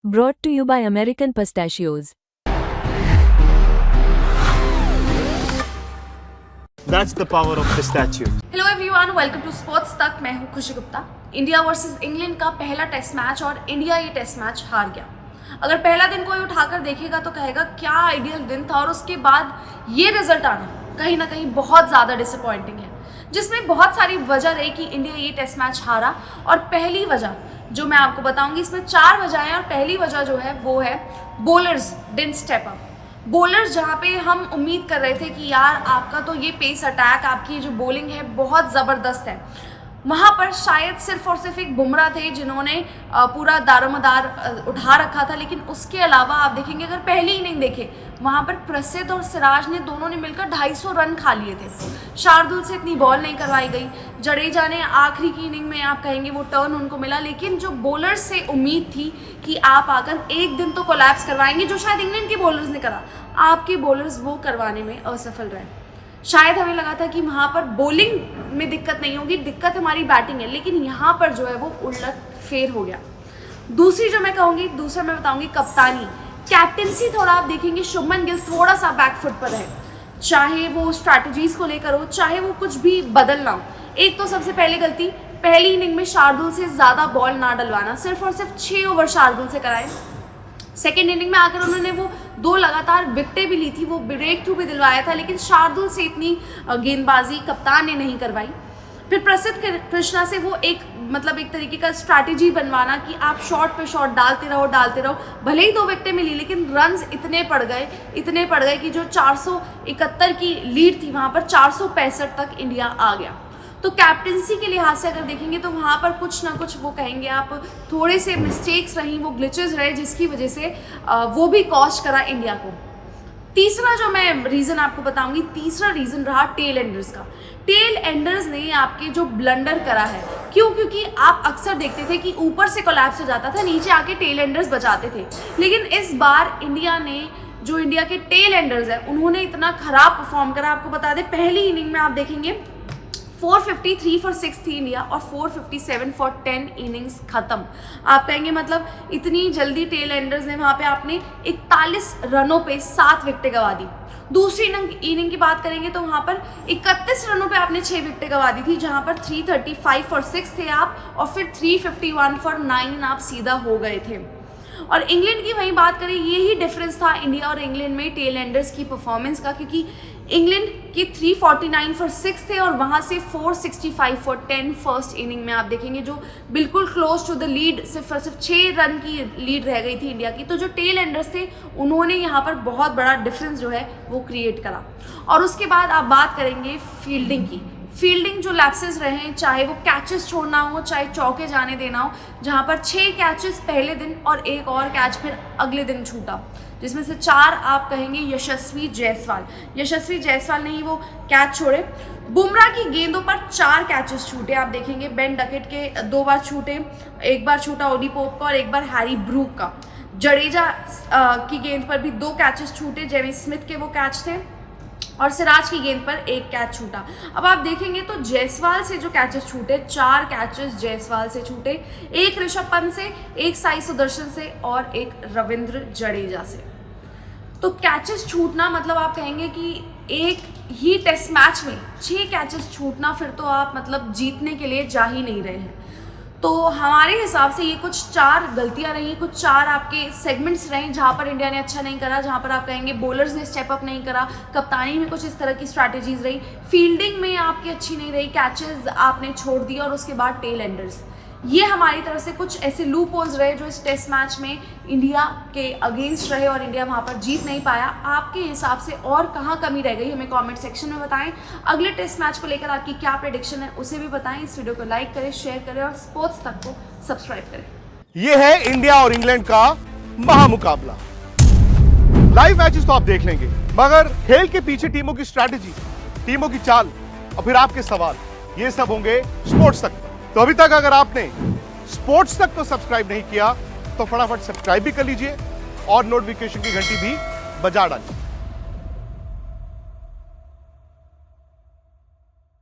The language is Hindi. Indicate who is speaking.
Speaker 1: Brought to you by American Pistachios.
Speaker 2: That's the power of pistachio.
Speaker 3: Hello everyone, welcome to sports Tak. मैं हूं खुशी गुप्ता। इंडिया वर्सेस इंग्लैंड का पहला टेस्ट मैच और इंडिया ये टेस्ट मैच हार गया। अगर पहला दिन कोई उठाकर देखेगा तो कहेगा क्या आइडियल दिन था, और उसके बाद ये रिजल्ट आना कहीं ना कहीं बहुत ज़्यादा डिसअपॉइंटिंग है, जिसमें बहुत सारी वजह रही कि इंडिया ये टेस्ट मैच हारा। और पहली वजह जो मैं आपको बताऊंगी, इसमें 4 वजह हैं, और पहली वजह जो है वो है bowlers didn't step up. Bowlers जहाँ पे हम उम्मीद कर रहे थे कि यार आपका तो ये पेस अटैक, आपकी जो बॉलिंग है बहुत ज़बरदस्त है, वहाँ पर शायद सिर्फ और सिर्फ एक बुमराह थे जिन्होंने पूरा दारोमदार उठा रखा था। लेकिन उसके अलावा आप देखेंगे, अगर पहली इनिंग देखें, वहाँ पर प्रसिद्ध और सिराज ने दोनों ने मिलकर 250 रन खा लिए थे। शार्दुल से इतनी बॉल नहीं करवाई गई। जडेजा ने आखिरी की इनिंग में आप कहेंगे वो टर्न उनको मिला, लेकिन जो बॉलर्स से उम्मीद थी कि आप आकर एक दिन तो कोलैप्स करवाएंगे, जो शायद इंग्लैंड के बॉलर्स ने करा, आपके बॉलर्स वो करवाने में असफल रहे। शायद हमें लगा था कि वहाँ पर बॉलिंग में दिक्कत नहीं होगी, दिक्कत हमारी बैटिंग है, लेकिन यहाँ पर जो है वो उलट फेर हो गया। दूसरी जो मैं कहूँगी, दूसरा मैं बताऊँगी कप्तानी, कैप्टनसी। थोड़ा आप देखेंगे शुभमन गिल थोड़ा सा बैकफुट पर है, चाहे वो स्ट्रैटेजीज को लेकर हो, चाहे वो कुछ भी बदलना हो। एक तो सबसे पहले गलती, पहली इनिंग में शार्दुल से ज़्यादा बॉल ना डलवाना, सिर्फ और सिर्फ 6 ओवर शार्दुल से कराए। सेकेंड इनिंग में आकर उन्होंने वो 2 लगातार विकेटें भी ली थी, वो ब्रेक थ्रू भी दिलवाया था, लेकिन शार्दुल से इतनी गेंदबाजी कप्तान ने नहीं करवाई। फिर प्रसिद्ध कृष्णा से वो एक तरीके का स्ट्रैटेजी बनवाना कि आप शॉट पे शॉट डालते रहो, भले ही 2 विकेटें मिली, लेकिन रन्स इतने पड़ गए कि जो 471 की लीड थी, वहाँ पर 465 तक इंडिया आ गया। तो कैप्टनसी के लिहाज से अगर देखेंगे तो वहाँ पर कुछ ना कुछ वो कहेंगे आप थोड़े से मिस्टेक्स रही, वो ग्लिचेस रहे, जिसकी वजह से वो भी कॉस्ट करा इंडिया को। तीसरा जो मैं रीज़न आपको बताऊंगी, तीसरा रीज़न रहा टेल एंडर्स का। टेल एंडर्स ने आपके जो ब्लंडर करा है, क्योंकि आप अक्सर देखते थे कि ऊपर से कोलैप्स हो जाता था, नीचे आके टेल एंडर्स बचाते थे। लेकिन इस बार इंडिया ने, जो इंडिया के टेल एंडर्स हैं, उन्होंने इतना खराब परफॉर्म करा। आपको बता दें, पहली इनिंग में आप देखेंगे 453 फॉर 6 थी इंडिया, और 457 फॉर 10 इनिंग्स खत्म। आप कहेंगे इतनी जल्दी टेल एंडर्स ने वहाँ पे आपने 41 रनों पे 7 विकेटें गंवा दी। दूसरी इनिंग की बात करेंगे तो वहाँ पर 31 रनों पे आपने 6 विकेटें गंवा दी थी, जहाँ पर 335 फॉर 6 थे आप, और फिर 351 फॉर 9 आप सीधा हो गए थे। और इंग्लैंड की वहीं बात करें, यही डिफरेंस था इंडिया और इंग्लैंड में टेल एंडर्स की परफॉर्मेंस का, क्योंकि इंग्लैंड की 349 फॉर 6 थे, और वहाँ से 465 फॉर 10 फर्स्ट इनिंग में आप देखेंगे, जो बिल्कुल क्लोज टू द लीड, सिर्फ 6 रन की लीड रह गई थी इंडिया की। तो जो टेल एंडर्स थे, उन्होंने यहाँ पर बहुत बड़ा डिफरेंस जो है वो क्रिएट करा। और उसके बाद आप बात करेंगे फील्डिंग की। फील्डिंग जो लैप्सेस रहे हैं, चाहे वो कैचेस छोड़ना हो, चाहे चौके जाने देना हो, जहाँ पर 6 कैचेस पहले दिन और एक और कैच फिर अगले दिन छूटा, जिसमें से 4 आप कहेंगे यशस्वी जायसवाल ने ही वो कैच छोड़े। बुमराह की गेंदों पर 4 कैचेस छूटे। आप देखेंगे बेन डकेट के 2 बार छूटे, एक बार छूटा ओडी पोप का और एक बार हैरी ब्रूक का। जडेजा की गेंद पर भी 2 कैचेस छूटे, जेमी स्मिथ के वो कैच थे, और सिराज की गेंद पर 1 कैच छूटा। अब आप देखेंगे तो जायसवाल से जो कैचेस छूटे, 4 कैचेस जायसवाल से छूटे, 1 ऋषभ पंत से, 1 साई सुदर्शन से, और 1 रविंद्र जडेजा से। तो कैचेस छूटना आप कहेंगे कि एक ही टेस्ट मैच में 6 कैचेस छूटना, फिर तो आप जीतने के लिए जा ही नहीं रहे हैं। तो हमारे हिसाब से ये कुछ 4 गलतियां रही, कुछ 4 आपके सेगमेंट्स रहे जहाँ पर इंडिया ने अच्छा नहीं करा, जहाँ पर आप कहेंगे बॉलर्स ने स्टेप अप नहीं करा, कप्तानी में कुछ इस तरह की स्ट्रैटेजीज रही, फील्डिंग में आपकी अच्छी नहीं रही, कैचेस आपने छोड़ दिए, और उसके बाद टेल एंडर्स। ये हमारी तरफ से कुछ ऐसे लूप होल्स रहे जो इस टेस्ट मैच में इंडिया के अगेंस्ट रहे, और इंडिया वहाँ पर जीत नहीं पाया। आपके हिसाब से और कहाँ कमी रह गई, हमें कमेंट सेक्शन में बताएं। अगले टेस्ट मैच को लेकर आपकी क्या प्रेडिक्शन है, उसे भी बताएं। इस वीडियो को लाइक करें, शेयर करें, और स्पोर्ट्स तक को सब्सक्राइब करें।
Speaker 2: ये है इंडिया और इंग्लैंड का महामुकाबला। लाइव मैचेस तो आप देख लेंगे, मगर खेल के पीछे टीमों की स्ट्रैटेजी, टीमों की चाल, और फिर आपके सवाल, ये सब होंगे स्पोर्ट्स तक। तो अभी तक अगर आपने स्पोर्ट्स तक को सब्सक्राइब नहीं किया तो फटाफट सब्सक्राइब भी कर लीजिए, और नोटिफिकेशन की घंटी भी बजा डालिए।